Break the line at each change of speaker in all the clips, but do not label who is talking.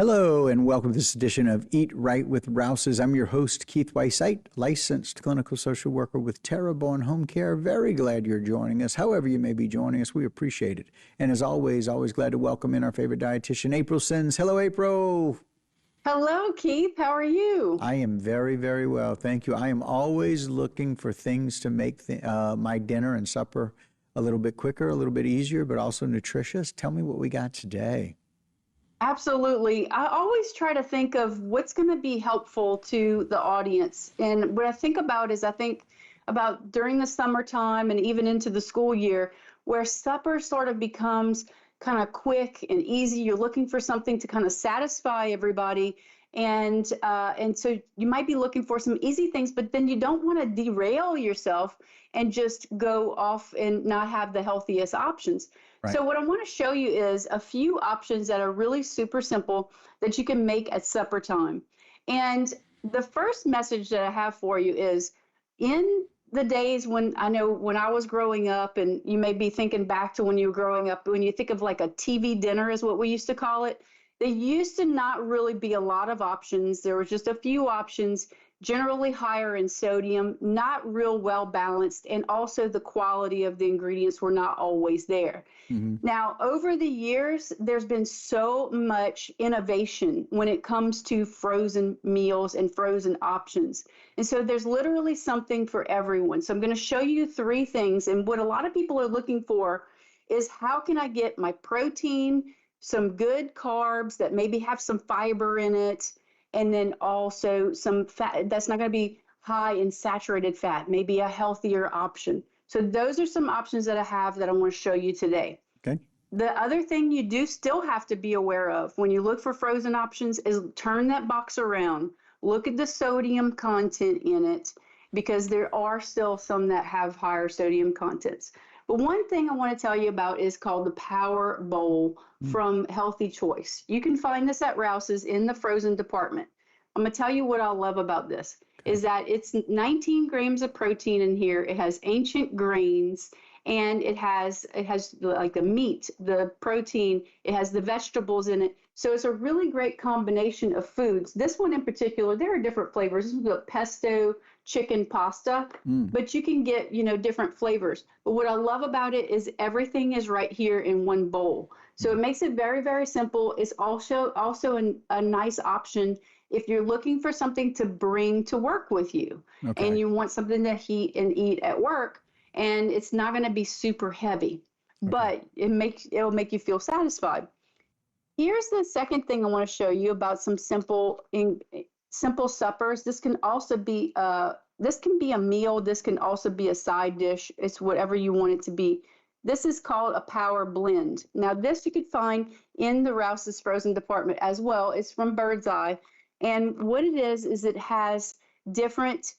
Hello, and welcome to this edition of Eat Right with Rouses. I'm your host, Keith Weissite, licensed clinical social worker with Terrebonne Home Care. Very glad you're joining us. However you may be joining us, we appreciate it. And as always glad to welcome in our favorite dietitian, April Sins. Hello, April.
Hello, Keith. How are you?
I am very, very well. Thank you. I am always looking for things to make my dinner and supper a little bit quicker, a little bit easier, but also nutritious. Tell me what we got today.
Absolutely. I always try to think of what's going to be helpful to the audience. And what I think about is I think about during the summertime and even into the school year, where supper sort of becomes kind of quick and easy. You're looking for something to kind of satisfy everybody. And so you might be looking for some easy things, but then you don't want to derail yourself and just go off and not have the healthiest options.
Right.
So what I want to show you is a few options that are really super simple that you can make at supper time. And the first message that I have for you is in the days when I know when I was growing up, and you may be thinking back to when you were growing up, when you think of like a TV dinner is what we used to call it. There used to not really be a lot of options. There were just a few options, generally higher in sodium, not real well balanced, and also the quality of the ingredients were not always there.
Mm-hmm.
Now, over the years, there's been so much innovation when it comes to frozen meals and frozen options. And so there's literally something for everyone. So I'm going to show you three things. And what a lot of people are looking for is how can I get my protein, some good carbs that maybe have some fiber in it, and then also some fat that's not going to be high in saturated fat, maybe a healthier option. So those are some options that I have that I want to show you today.
Okay.
The other thing you do still have to be aware of when you look for frozen options is turn that box around, look at the sodium content in it, because there are still some that have higher sodium contents. But one thing I want to tell you about is called the Power Bowl from Healthy Choice. You can find this at Rouses in the frozen department. I'm going to tell you what I love about this is that it's 19 grams of protein in here. It has ancient grains, and it has like the meat, the protein, it has the vegetables in it. So it's a really great combination of foods. This one in particular, there are different flavors. This is the pesto chicken pasta, but you can get, different flavors. But what I love about it is everything is right here in one bowl. So it makes it very, very simple. It's also a nice option if you're looking for something to bring to work with you,
Okay.
and you want something to heat and eat at work, and it's not going to be super heavy, but it'll make you feel satisfied. Here's the second thing I want to show you about some simple suppers. This can also be this can be a meal. This can also be a side dish. It's whatever you want it to be. This is called a power blend. Now, this you could find in the Rouse's frozen department as well. It's from Bird's Eye. And what it is it has different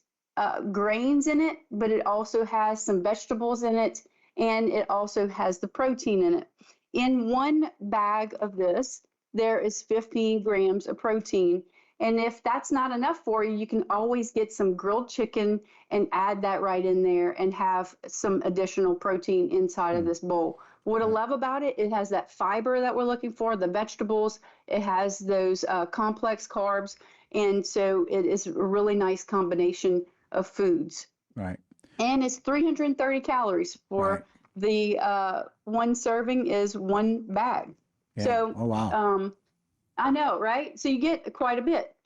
grains in it, but it also has some vegetables in it, and it also has the protein in it. In one bag of this, there is 15 grams of protein. And if that's not enough for you, you can always get some grilled chicken and add that right in there and have some additional protein inside of this bowl. What I love about it, it has that fiber that we're looking for, the vegetables. It has those complex carbs. And so it is a really nice combination of foods.
Right.
And it's 330 calories for the one serving is one bag.
Yeah.
So,
oh, wow.
I know, right? So you get quite a bit.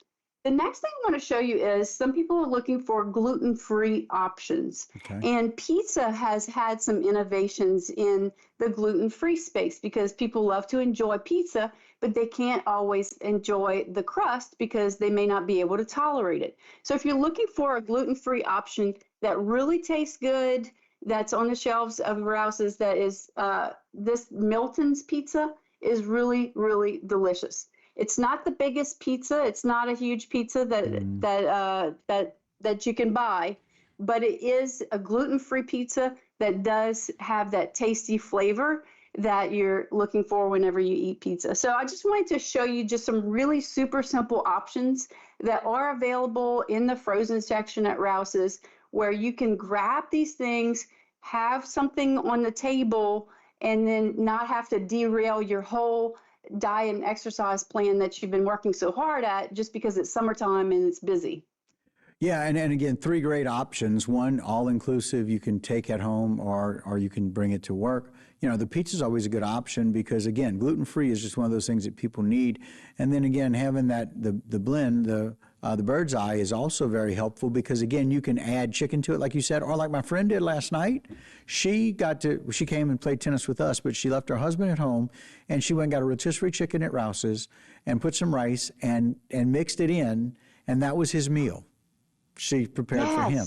The next thing I want to show you is some people are looking for gluten-free options.
Okay.
And pizza has had some innovations in the gluten-free space because people love to enjoy pizza, but they can't always enjoy the crust because they may not be able to tolerate it. So if you're looking for a gluten-free option that really tastes good, that's on the shelves of Rouse's, that is this Milton's pizza is really, really delicious. It's not the biggest pizza. It's not a huge pizza that you can buy, but it is a gluten-free pizza that does have that tasty flavor that you're looking for whenever you eat pizza. So I just wanted to show you just some really super simple options that are available in the frozen section at Rouse's, where you can grab these things, have something on the table, and then not have to derail your whole diet and exercise plan that you've been working so hard at just because it's summertime and it's busy.
Yeah, and again, three great options. One, all-inclusive, you can take at home or you can bring it to work. You know, the pizza is always a good option because, again, gluten-free is just one of those things that people need. And then, again, having the blend, the bird's eye is also very helpful because, again, you can add chicken to it, like you said, or like my friend did last night. She came and played tennis with us, but she left her husband at home, and she went and got a rotisserie chicken at Rouses and put some rice and mixed it in, and that was his meal. She prepared for him.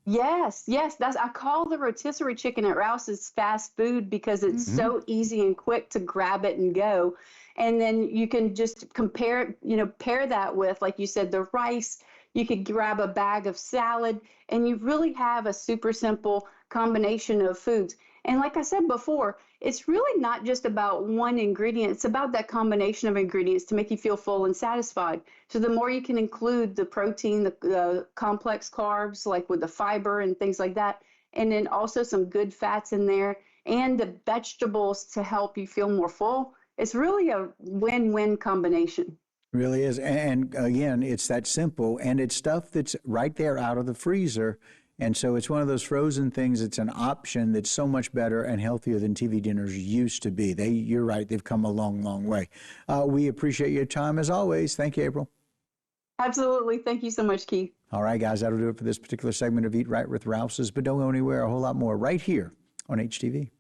Yes. I call the rotisserie chicken at Rouse's fast food because it's so easy and quick to grab it and go. And then you can just pair that with, like you said, the rice. You could grab a bag of salad, and you really have a super simple combination of foods. And like I said before, it's really not just about one ingredient. It's about that combination of ingredients to make you feel full and satisfied. So the more you can include the protein, the complex carbs, like with the fiber and things like that, and then also some good fats in there, and the vegetables to help you feel more full, it's really a win-win combination.
Really is. And again, it's that simple, and it's stuff that's right there out of the freezer. And so it's one of those frozen things. It's an option that's so much better and healthier than TV dinners used to be. You're right. They've come a long, long way. We appreciate your time as always. Thank you, April.
Absolutely. Thank you so much, Keith.
All right, guys, that'll do it for this particular segment of Eat Right with Rouses. But don't go anywhere. A whole lot more right here on HTV.